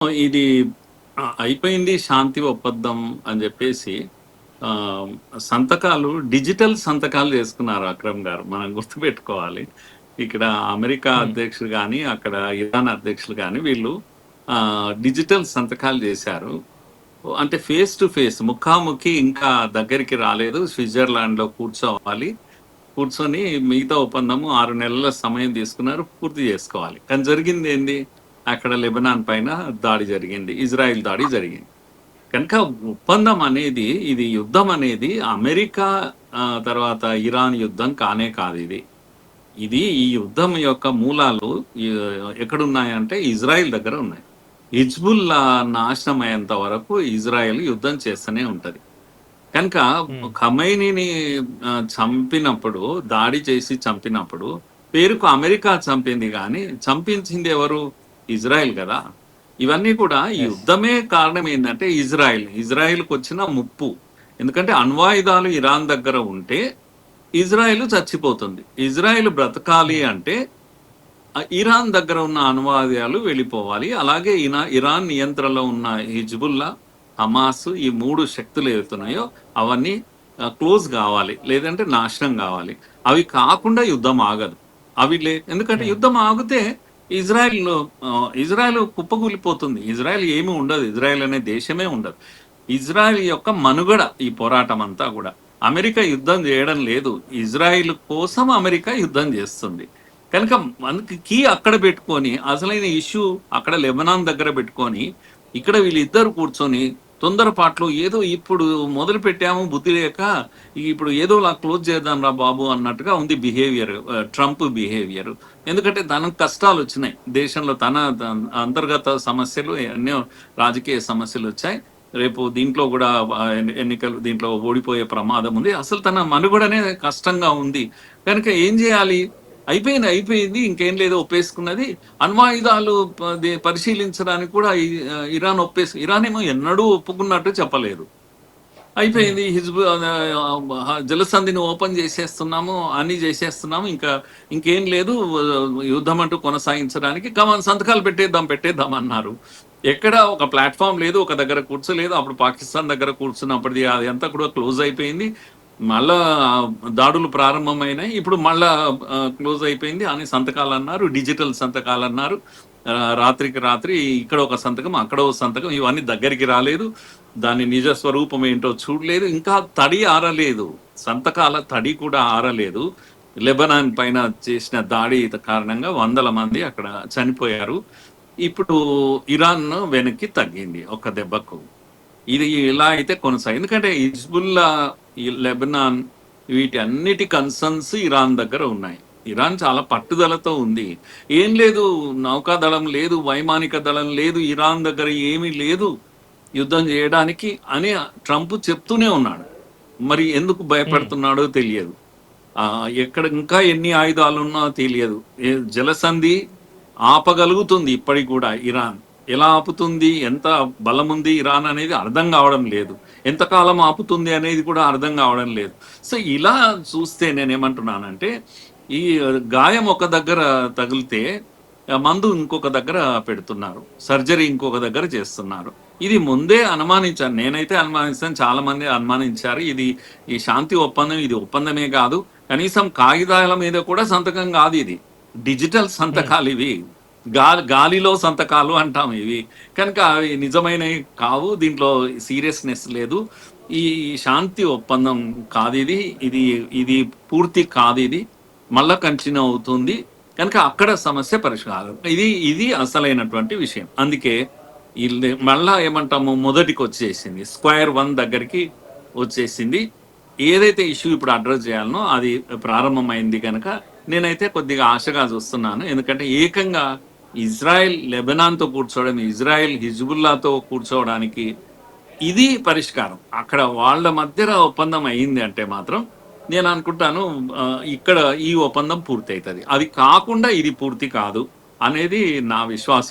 ఇది అయిపోయింది శాంతి ఒప్పందం అని జెప్పేసి ఆహ్, సంతకాలు డిజిటల్ సంతకాలు జేసుకున్నారు అక్రమ్ గారు. మనం గుర్తుపెట్టుకోవాలి. ఇక్కడ అమెరికా హ్మ్. అధ్యక్షుడు గాని, అక్కడ ఇరాన్ అధ్యక్షులు గాని వీళ్ళు డిజిటల్ సంతకాలు జేశారు. అంటే ఫేస్ టు ఫేస్ ముఖాముఖి ఇంకా దగ్గరికి రాలేదు. స్విట్జర్లాండ్‌లో కూర్చోవాలి. కూర్చొని మిగతా ఒప్పందము 6 నెలల సమయం తీసుకున్నారు. పూర్తి జేసుకోవాలి. కానీ జరిగిందేంది? అక్కడ లెబనాన్ పైన దాడి జరిగింది. ఇజ్రాయెల్ దాడి జరిగింది. కనుక ఒప్పందం అనేది ఇది యుద్ధం అనేది అమెరికా తర్వాత ఇరాన్ యుద్ధం కానే కాదిది. ఈ యుద్ధం యొక్క మూలాలు ఈ ఎక్కడున్నాయంటే ఇజ్రాయెల్ దగ్గర ఉన్నాయి. హిజ్బుల్లా నాశనం అయ్యేంత వరకు ఇజ్రాయెల్ యుద్ధం చేస్తూనే ఉంటది. కనుక హ్మ్. ఖమైనీని చంపినప్పుడు, దాడి చేసి చంపినప్పుడు పేరుకు అమెరికా చంపింది గానీ, చంపించింది ఎవరు? ఇజ్రాయెల్ గదా! ఇవన్నీ కూడా ఈ యెస్. యుద్ధమే కారణం ఏందంటే ఇజ్రాయెల్. ఇజ్రాయెల్‌కొచ్చిన ముప్పు. ఎందుకంటే అణ్వాయుధాలు ఇరాన్ దగ్గర ఉంటే ఇజ్రాయెల్ చచ్చిపోతుంది. ఇజ్రాయెల్ బ్రతకాలి హ్మ్. అంటే ఇరాన్ దగ్గర ఉన్న అణ్వాయుధాలు వెళ్ళిపోవాలి. అలాగే ఇరాన్ నియంత్రణలో ఉన్న హిజ్బుల్లా, హమాస్ ఈ 3 శక్తులు ఏవైతున్నాయో అవన్నీ క్లోజ్ గావాలి. లేదంటే నాశనం గావాలి. అవి కాకుండా యుద్ధం ఆగదు. ఎందుకంటే హ్మ్. యుద్ధం ఆగితే ఇజ్రాయెల్ కుప్పకూలిపోతుంది. ఇజ్రాయెల్ ఏమి ఉండదు. ఇజ్రాయెల్ అనే దేశమే ఉండదు. ఇజ్రాయెల్ యొక్క మనుగడ ఈ పోరాటం అంతా గూడా. అమెరికా యుద్ధం జేయడం లేదు. ఇజ్రాయెల్ కోసం అమెరికా యుద్ధం జేస్తుంది. కనుక మనకి కీ అక్కడ పెట్టుకొని అసలైన ఇష్యూ అక్కడ లెబనాన్ దగ్గర పెట్టుకొని ఇక్కడ వీళ్ళిద్దరు కూర్చొని తొందరపాట్లో ఏదో ఇప్పుడు మొదలు పెట్టాము బుద్ధి లేక ఇప్పుడు ఏదోలా క్లోజ్ చేద్దాం రా బాబు అన్నట్టుగా ఉంది బిహేవియర్, ట్రంప్ బిహేవియర్. ఎందుకంటే తనకు కష్టాలు వచ్చినాయి దేశంలో, తన అంతర్గత సమస్యలు ఎన్నో రాజకీయ సమస్యలు వచ్చాయి. రేపు దీంట్లో కూడా ఎన్నికలు దీంట్లో ఓడిపోయే ప్రమాదం ఉంది. అసలు తన మనుగడనే కష్టంగా ఉంది. కనుక ఏం చేయాలి? అయిపోయింది. ఇంకేం లేదు, ఒప్పేసుకున్నది. అణ్వాయుధాలు పరిశీలించడానికి కూడా ఇరాన్ ఇరాన్ ఏమో ఎన్నడూ ఒప్పుకున్నట్టు చెప్పలేదు. హ్మ్. అయిపోయింది. జలసంధిని ఓపెన్ చేసేస్తున్నాము, అన్నీ చేసేస్తున్నాము. ఇంకేం లేదు, యుద్ధం అంటూ కొనసాగించడానికి కమాన్ సంతకాలు పెట్టేద్దాం అన్నారు. ఎక్కడ ఒక ప్లాట్‌ఫార్మ్ లేదు. ఒక దగ్గర కూర్చోలేదు. అప్పుడు పాకిస్తాన్ దగ్గర కూర్చున్నప్పటిది అది అంతా కూడా క్లోజ్ అయిపోయింది. మళ్ళా దాడులు ప్రారంభమైనాయి. ఇప్పుడు మళ్ళా క్లోజ్ అయిపోయింది అని సంతకాలన్నారు. డిజిటల్ సంతకాలన్నారు. రాత్రికి రాత్రి ఇక్కడ ఒక సంతకం, అక్కడ ఒక సంతకం, ఇవన్నీ దగ్గరికి రాలేదు. దాని నిజ స్వరూపం ఏంటో చూడలేదు. ఇంకా తడి ఆరలేదు. సంతకాల తడి కూడా ఆరలేదు. లెబనాన్ పైన చేసిన దాడి కారణంగా వందల మంది అక్కడ చనిపోయారు. ఇప్పుడు ఇరాన్ వెనక్కి తగ్గింది ఒక్క దెబ్బకు. ఇది ఇలా అయితే ఎందుకంటే హిజ్బుల్లా, ఈ లెబనాన్ వీటన్నిటి కన్సర్న్స్ ఇరాన్ దగ్గర ఉన్నాయి. ఇరాన్ చాలా పట్టుదలతో ఉంది. ఏం లేదు, నౌకాదళం లేదు, వైమానిక దళం లేదు, ఇరాన్ దగ్గర ఏమీ లేదు యుద్ధం చేయడానికి అని ట్రంప్ చెప్తూనే ఉన్నాడు. మరి ఎందుకు హ్మ్. భయపడుతున్నాడో తెలియదు. ఎక్కడ ఇంకా ఎన్ని ఆయుధాలున్నా తెలియదు. జలసంధి ఆపగలుగుతుంది ఇప్పటికి కూడా ఇరాన్. ఎలా ఆపుతుంది? ఎంత బలముంది ఇరాన్ అనేది అర్థం కావడం లేదు. ఎంతకాలం ఆపుతుంది అనేది కూడా అర్థం కావడం లేదు. సో, ఇలా చూస్తే నేనేమంటున్నానంటే, ఈ గాయం ఒక దగ్గర తగిలితే మందు ఇంకొక దగ్గర పెడుతున్నారు. సర్జరీ ఇంకొక దగ్గర చేస్తున్నారు. ఇది ముందే అనుమానించాను. నేనైతే అనుమానించాను. చాలామంది అనుమానించారు. ఈ శాంతి ఒప్పందం ఇది ఒప్పందమే కాదు. కనీసం కాగితాల మీద కూడా సంతకం కాదు ఇది. డిజిటల్ హ్మ్. సంతకాలివి. గాలిలో సంతకాలు అంటాం ఇవి. కనుక అవి నిజమైనవి కావు. దీంట్లో సీరియస్‌నెస్ లేదు. ఈ శాంతి ఒప్పందం కాదిది. ఇది ఇది పూర్తి కాదిది. మళ్ళా కంటిన్యూ అవుతుంది. కనుక అక్కడ సమస్య పరిష్కారం. ఇది అసలైనటువంటి విషయం. అందుకే మళ్ళా ఏమంటాము మొదటికొచ్చేసింది. స్క్వేర్ వన్ దగ్గరికి వచ్చేసింది. ఏదైతే ఇష్యూ ఇప్పుడు అడ్రెస్ చేయాలనో అది ప్రారంభమైంది గనక నేనైతే కొద్దిగా ఆశగా చూస్తున్నాను. ఎందుకంటే ఏకంగా ఇజ్రాయెల్ లెబనాన్‌తో కూర్చోవడం, ఇజ్రాయెల్ హిజ్బుల్లాతో కూర్చోవడానికి ఇది పరిష్కారం. అక్కడ వాళ్ళ మధ్యన ఒప్పందం అయింది అంటే మాత్రం నేననుకుంటాను ఇక్కడ ఈ ఒప్పందం పూర్తయితది. అది కాకుండా ఇది పూర్తి కాదు అనేది నా విశ్వాసం.